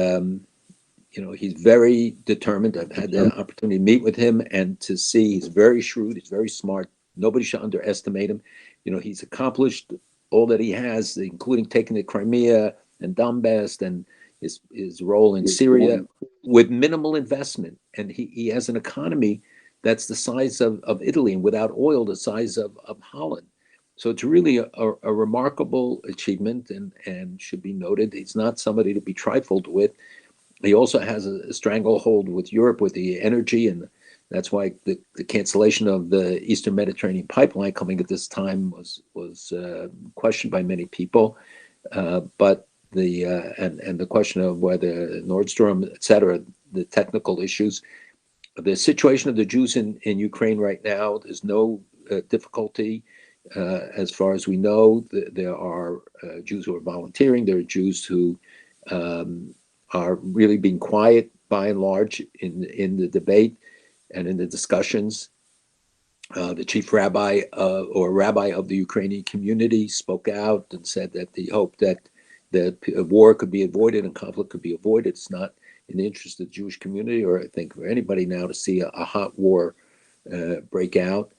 very determined. I've had the opportunity to meet with him and to see he's very shrewd, he's very smart. Nobody should underestimate him. He's accomplished all that he has, including taking the Crimea and Donbass and his role in Syria with minimal investment. And he has an economy that's the size of Italy, and without oil, the size of Holland. So it's really a remarkable achievement and should be noted. He's not somebody to be trifled with. He also has a stranglehold with Europe with the energy, and that's why the cancellation of the Eastern Mediterranean pipeline coming at this time was questioned by many people. But the question of whether Nord Stream, et cetera, the technical issues, the situation of the Jews in Ukraine right now, there's no difficulty. As far as we know, there are Jews who are volunteering. There are Jews who are really being quiet by and large in the debate and in the discussions. The chief rabbi or rabbi of the Ukrainian community spoke out and said that he hoped that the war could be avoided and conflict could be avoided. It's not in the interest of the Jewish community, or I think for anybody now, to see a hot war break out.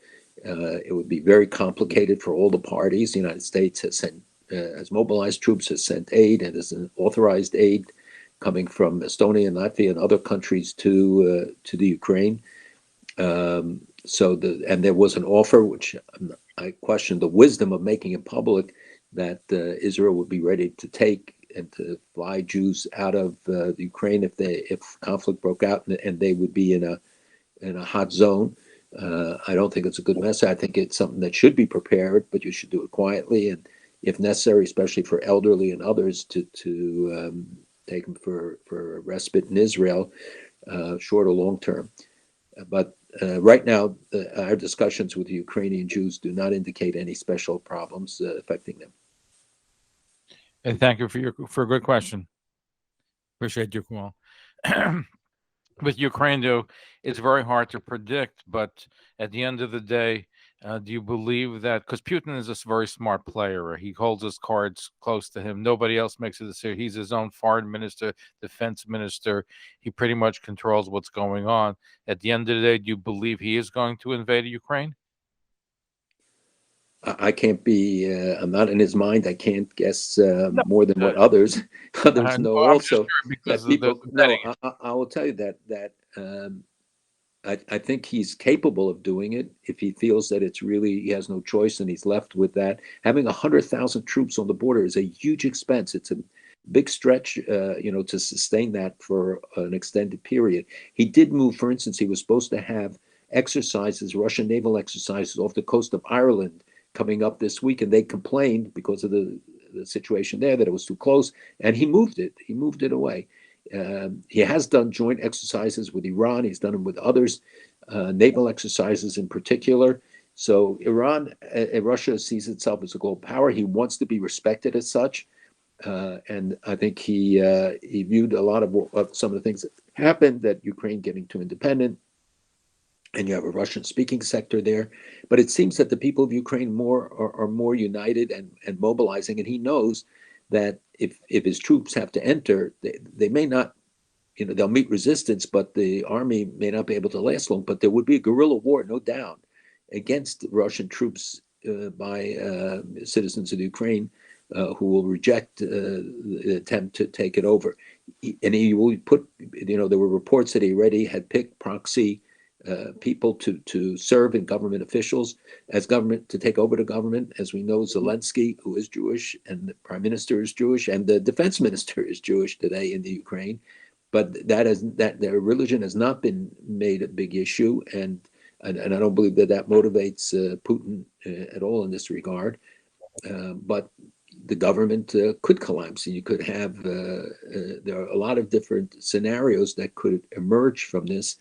It would be very complicated for all the parties. The United States has mobilized troops, has sent aid, and has authorized aid coming from Estonia and Latvia and other countries to the Ukraine. And there was an offer, which I question the wisdom of making it public, that Israel would be ready to take and to fly Jews out of the Ukraine if conflict broke out, and they would be in a hot zone. I don't think it's a good message. I think it's something that should be prepared, but you should do it quietly, and if necessary, especially for elderly and others, to take them for respite in Israel, short or long term. But right now, our discussions with the Ukrainian Jews do not indicate any special problems affecting them. And thank you for a good question. Appreciate your call. With Ukraine, though, it's very hard to predict. But at the end of the day, do you believe that, because Putin is a very smart player, he holds his cards close to him. Nobody else makes a decision. He's his own foreign minister, defense minister. He pretty much controls what's going on. At the end of the day, do you believe he is going to invade Ukraine? I can't be, I'm not in his mind. I can't guess more than what others know also. That people, I will tell you that I think he's capable of doing it if he feels that it's really, he has no choice and he's left with that. Having 100,000 troops on the border is a huge expense. It's big stretch, to sustain that for an extended period. He did move, for instance, he was supposed to have exercises, Russian naval exercises off the coast of Ireland coming up this week, and they complained because of the situation there that it was too close, and he moved it. He moved it away. He has done joint exercises with Iran. He's done them with others, naval exercises in particular. So Russia sees itself as a global power. He wants to be respected as such. And I think he viewed a lot of some of the things that happened, that Ukraine getting too independent, and you have a Russian-speaking sector there. But it seems that the people of Ukraine are more united and mobilizing, and he knows that if his troops have to enter, they may not, they'll meet resistance, but the army may not be able to last long. But there would be a guerrilla war, no doubt, against Russian troops by citizens of Ukraine who will reject the attempt to take it over. And he will put, there were reports that he already had picked proxy people to serve in government officials as government, to take over the government. As we know, Zelensky, who is Jewish, and the prime minister is Jewish, and the defense minister is Jewish today in the Ukraine. But that their religion has not been made a big issue, and I don't believe that motivates Putin at all in this regard. But the government could collapse, and you could have there are a lot of different scenarios that could emerge from this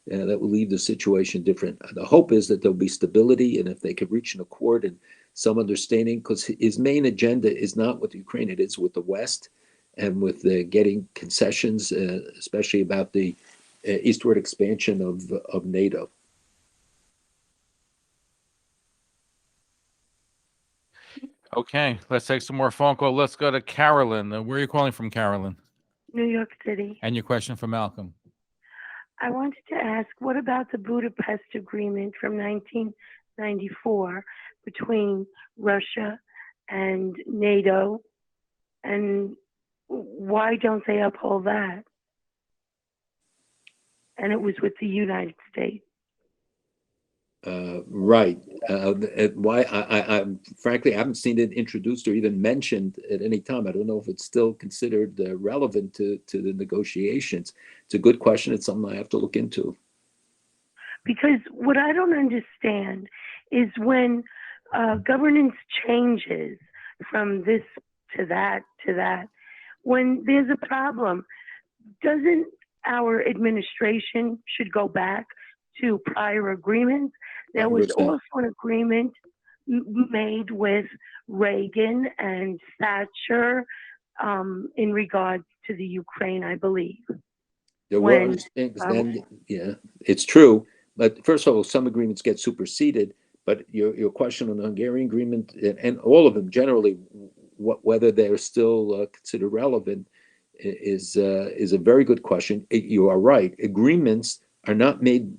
that will leave the situation different. The hope is that there'll be stability, and if they could reach an accord and some understanding, because his main agenda is not with Ukraine, it is with the West and with getting concessions, especially about the eastward expansion of NATO. Okay, let's take some more phone call. Let's go to Carolyn. Where are you calling from, Carolyn? New York City. And your question for Malcolm. I wanted to ask, what about the Budapest Agreement from 1994 between Russia and NATO, and why don't they uphold that? And it was with the United States. Right. Why? I frankly, I haven't seen it introduced or even mentioned at any time. I don't know if it's still considered relevant to the negotiations. It's a good question. It's something I have to look into. Because what I don't understand is when governance changes from this to that, when there's a problem, doesn't our administration should go back to prior agreements? There was also an agreement made with Reagan and Thatcher in regards to the Ukraine, I believe. There were things then, yeah, it's true. But first of all, some agreements get superseded. But your question on the Hungarian agreement and all of them generally, whether they're still considered relevant, is a very good question. You are right. Agreements are not made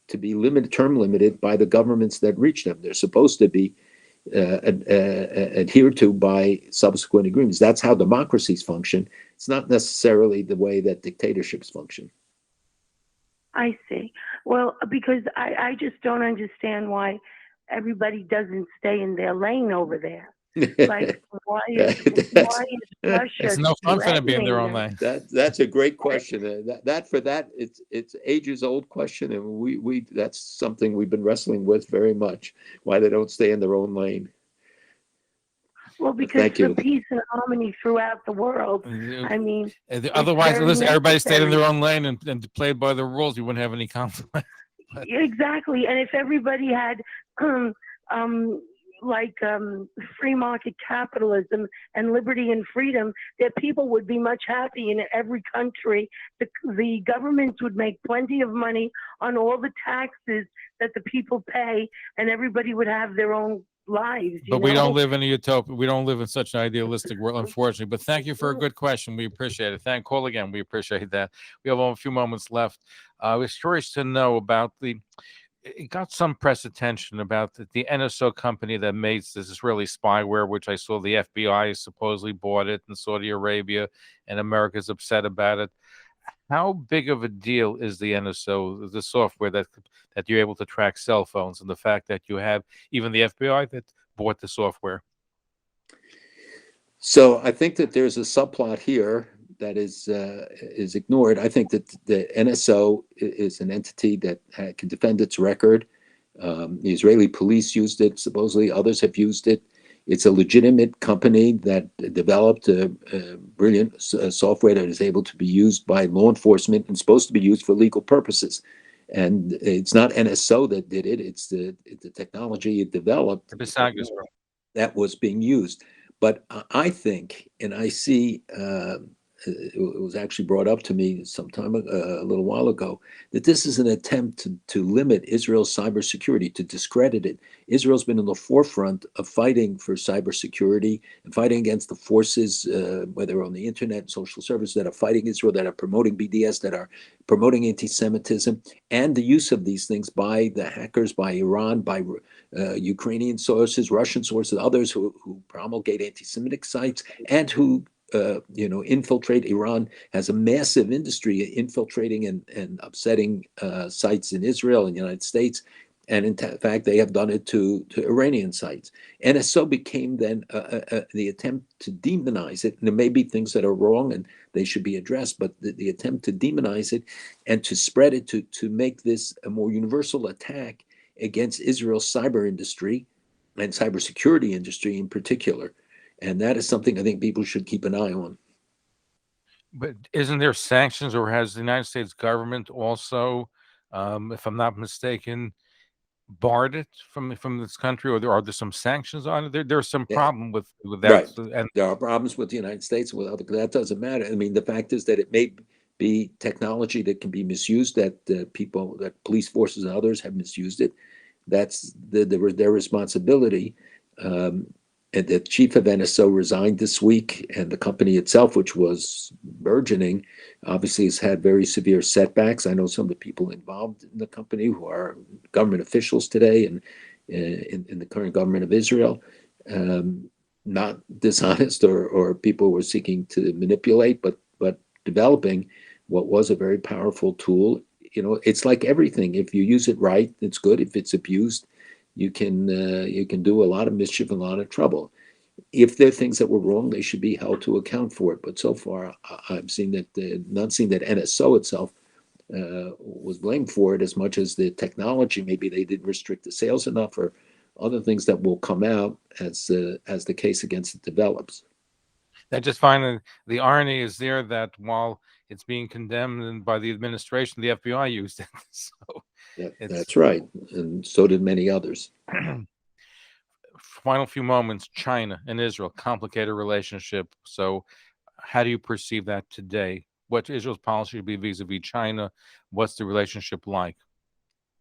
to be term limited by the governments that reach them. They're supposed to be adhered to by subsequent agreements. That's how democracies function. It's not necessarily the way that dictatorships function. I see. Well, because I just don't understand why everybody doesn't stay in their lane over there. Like, why is Russia? It's no fun for them to be in their own lane. That's a great question. It's ages old question, and we that's something we've been wrestling with very much. Why they don't stay in their own lane. Well, because for peace and harmony throughout the world. I mean, otherwise, listen, everybody stayed in their own lane and played by the rules, you wouldn't have any conflict. Exactly, and if everybody had free market capitalism and liberty and freedom, that people would be much happy in every country. The governments would make plenty of money on all the taxes that the people pay, and everybody would have their own lives. But we don't live in a utopia. We don't live in such an idealistic world, unfortunately. But thank you for a good question. We appreciate it. Call again. We appreciate that. We have a few moments left. I was curious to know about it got some press attention about the NSO company that makes this Israeli spyware, which I saw the FBI supposedly bought it in Saudi Arabia, and America's upset about it. How big of a deal is the NSO, the software that you're able to track cell phones, and the fact that you have even the FBI that bought the software? So I think that there's a subplot here that is ignored. I think that the NSO is an entity that can defend its record. The Israeli police used it, supposedly others have used it. It's a legitimate company that developed a brilliant software that is able to be used by law enforcement and supposed to be used for legal purposes. And it's not NSO that did it, it's the technology it developed that was being used. But I think, and I see, it was actually brought up to me sometime a little while ago, that this is an attempt to limit Israel's cybersecurity, to discredit it. Israel's been in the forefront of fighting for cybersecurity and fighting against the forces, whether on the internet and social services, that are fighting Israel, that are promoting BDS, that are promoting anti-Semitism, and the use of these things by the hackers, by Iran, by Ukrainian sources, Russian sources, others who promulgate anti-Semitic sites and who infiltrate. Iran has a massive industry infiltrating and upsetting sites in Israel and the United States. And in fact, they have done it to Iranian sites. NSO became then the attempt to demonize it. And there may be things that are wrong and they should be addressed, but the attempt to demonize it and to spread it, to make this a more universal attack against Israel's cyber industry and cybersecurity industry in particular. And that is something I think people should keep an eye on. But isn't there sanctions, or has the United States government also, if I'm not mistaken, barred it from this country, or are there some sanctions on it? There's some problem with that. Right. And there are problems with the United States and with other. That doesn't matter. I mean, the fact is that it may be technology that can be misused. That that police forces and others have misused it. That's their responsibility. And the chief of NSO resigned this week, and the company itself, which was burgeoning, obviously has had very severe setbacks. I know some of the people involved in the company who are government officials today and in the current government of Israel, not dishonest or people who were seeking to manipulate, but developing what was a very powerful tool. It's like everything. If you use it right, it's good. If it's abused, you can do a lot of mischief and a lot of trouble. If there are things that were wrong, they should be held to account for it. But so far, I've seen that not seen that NSO itself was blamed for it as much as the technology. Maybe they didn't restrict the sales enough, or other things that will come out as the case against it develops. I just find the irony is there that while it's being condemned by the administration, the FBI used it. So that's right, and so did many others. Final few moments. China and Israel, complicated relationship. So how do you perceive that today? What Israel's policy would be vis-a-vis China? What's the relationship like?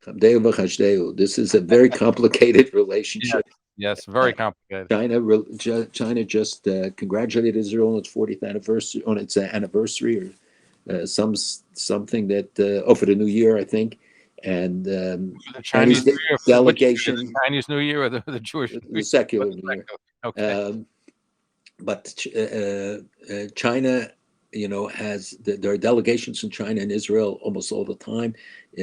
This is a very complicated relationship. Yes, very complicated. China just congratulated Israel on its 40th anniversary, or something that for the new year, I think. And the Chinese delegation, the Chinese New Year, or the Jewish the secular New Year. Okay. But China, has there are delegations from China and Israel almost all the time.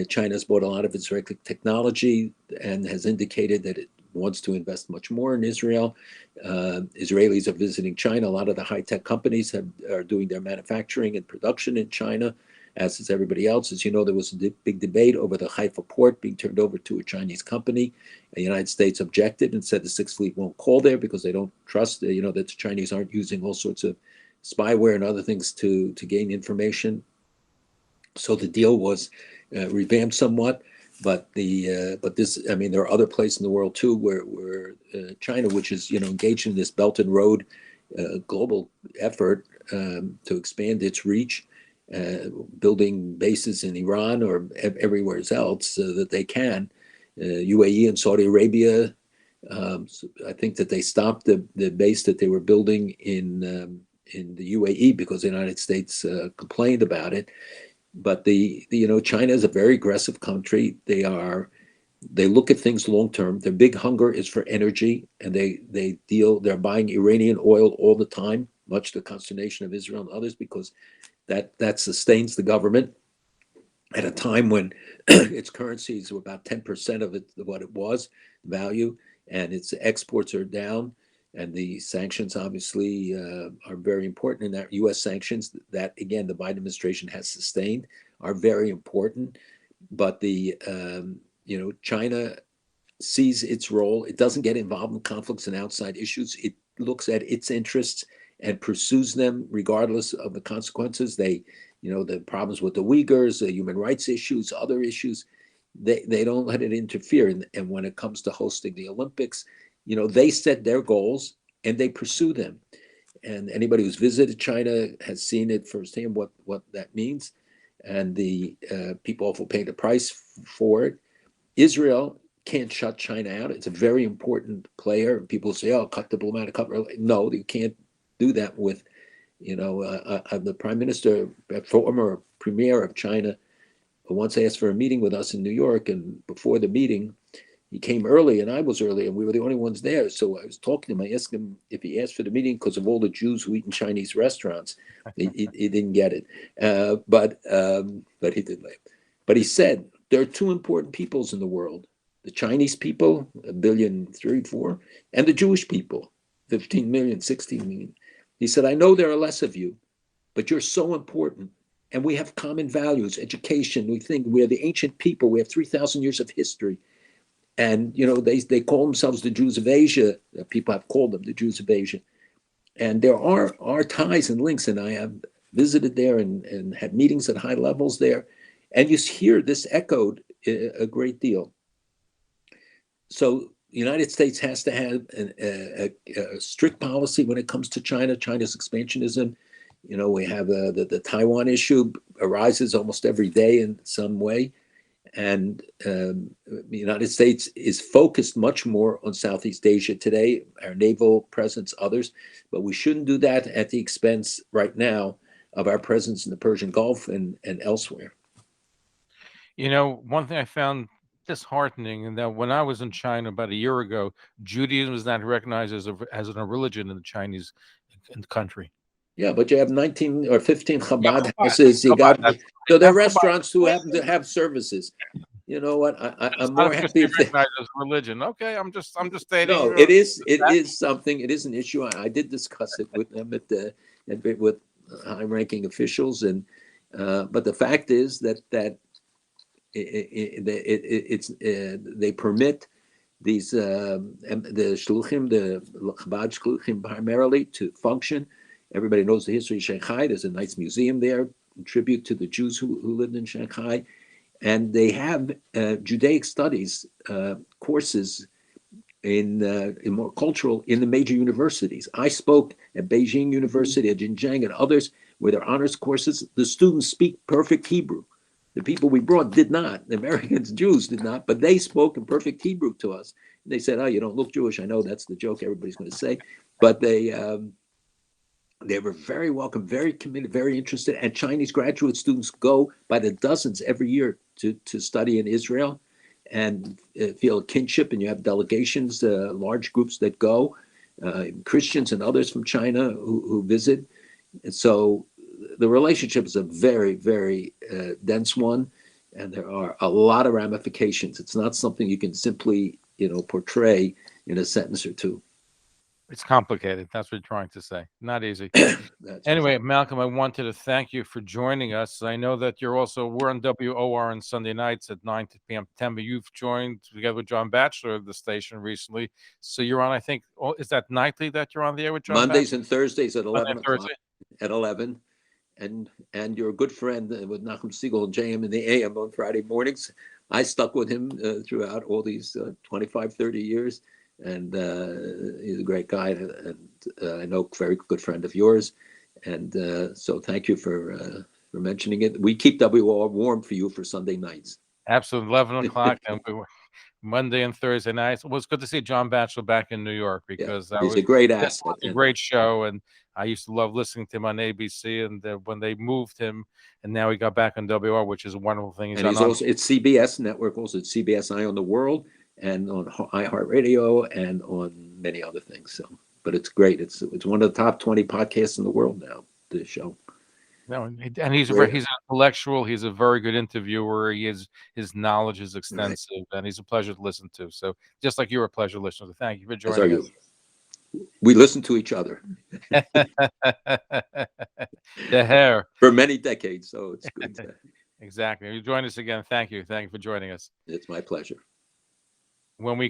China has bought a lot of Israeli technology and has indicated that it wants to invest much more in Israel. Israelis are visiting China. A lot of the high-tech companies are doing their manufacturing and production in China, as is everybody else. As you know, there was a big debate over the Haifa port being turned over to a Chinese company. The United States objected and said the Sixth Fleet won't call there because they don't trust, that the Chinese aren't using all sorts of spyware and other things to gain information. So the deal was revamped somewhat. But this, there are other places in the world too where China, which is engaged in this Belt and Road global effort to expand its reach, building bases in Iran or everywhere else so that they can. UAE and Saudi Arabia, I think that they stopped the base that they were building in the UAE because the United States complained about it. But China is a very aggressive country. They look at things long term. Their big hunger is for energy, and they're buying Iranian oil all the time, much to the consternation of Israel and others, because that sustains the government at a time when its currencies were about 10% of what it was value, and its exports are down. And the sanctions obviously are very important. And that U.S. sanctions that, again, the Biden administration has sustained are very important. But China sees its role. It doesn't get involved in conflicts and outside issues. It looks at its interests and pursues them regardless of the consequences. The problems with the Uyghurs, the human rights issues, other issues, they don't let it interfere. And when it comes to hosting the Olympics, they set their goals and they pursue them. And anybody who's visited China has seen it firsthand what that means. And the people also pay the price for it. Israel can't shut China out. It's a very important player. People say, "Oh, cut diplomatic cover." No, you can't do that with, the prime minister, former premier of China, once asked for a meeting with us in New York, and before the meeting, he came early, and I was early, and we were the only ones there. So I was talking to him. I asked him if he asked for the meeting because of all the Jews who eat in Chinese restaurants. He didn't get it, but he did laugh. But he said there are two important peoples in the world: the Chinese people, 1 billion, 3, 4, and the Jewish people, 15 million, 16 million. He said, I know there are less of you, but you're so important. And we have common values, education. We think we're the ancient people. We have 3,000 years of history. And, they call themselves the Jews of Asia. People have called them the Jews of Asia. And there are ties and links. And I have visited there and had meetings at high levels there. And you hear this echoed a great deal. So the United States has to have a strict policy when it comes to China, China's expansionism. We have the Taiwan issue arises almost every day in some way. And the United States is focused much more on Southeast Asia today, our naval presence, others. But we shouldn't do that at the expense right now of our presence in the Persian Gulf and elsewhere. One thing I found disheartening, and that when I was in China about a year ago, Judaism was not recognized as a religion in the Chinese country. Yeah, but you have 19 or 15 Chabad houses. You got so there are restaurants who happen to have services. You know what? I'm more happy if they recognized as religion. Okay, I'm just stating. No, it is something. It is an issue. I did discuss it with them with high-ranking officials, and but the fact is that they permit these the shluchim, the Chabad shluchim primarily to function. Everybody knows the history of Shanghai. There's a nice museum there, in tribute to the Jews who lived in Shanghai, and they have Judaic studies courses in more cultural in the major universities. I spoke at Beijing University, at Xinjiang, and others where there are honors courses. The students speak perfect Hebrew. The people we brought did not. The Americans, Jews did not, but they spoke in perfect Hebrew to us. And they said, "Oh, you don't look Jewish." I know that's the joke everybody's going to say, but they were very welcome, very committed, very interested. And Chinese graduate students go by the dozens every year to study in Israel and feel a kinship. And you have delegations, large groups that go, Christians and others from China who visit. And so the relationship is a very, very dense one, and there are a lot of ramifications. It's not something you can simply, portray in a sentence or two. It's complicated. That's what you're trying to say. Not easy. Anyway, Malcolm, I wanted to thank you for joining us. I know that we're on WOR on Sunday nights at 9 p.m. But you've joined together with John Batchelor of the station recently. So you're on, I think, is that nightly that you're on the air with John Mondays Batchelor? and Thursdays at 11 Monday, o'clock. At 11. And you're a good friend with Nachum Siegel and JM in the AM on Friday mornings. I stuck with him throughout all these 25, 30 years. And he's a great guy, and I know a very good friend of yours. And so thank you for mentioning it. We keep WOR warm for you for Sunday nights. Absolutely, 11 o'clock, and Monday and Thursday nights. Well, it's good to see John Batchelor back in New York, because he's a great asset. A great show, and I used to love listening to him on ABC. And when they moved him, and now he got back on WOR, which is a wonderful thing. He's also it's CBS network, also it's CBS Eye on the World, and on iHeartRadio, and on many other things. So, but it's great. It's one of the top 20 podcasts in the world now. This show. No, and he's an intellectual. He's a very good interviewer. His knowledge is extensive, and he's a pleasure to listen to. So, just like you're a pleasure listener. So thank you for joining us. we listen to each other The hair. for many decades. So it's good. Exactly. You join us again. Thank you. Thank you for joining us. It's my pleasure. When we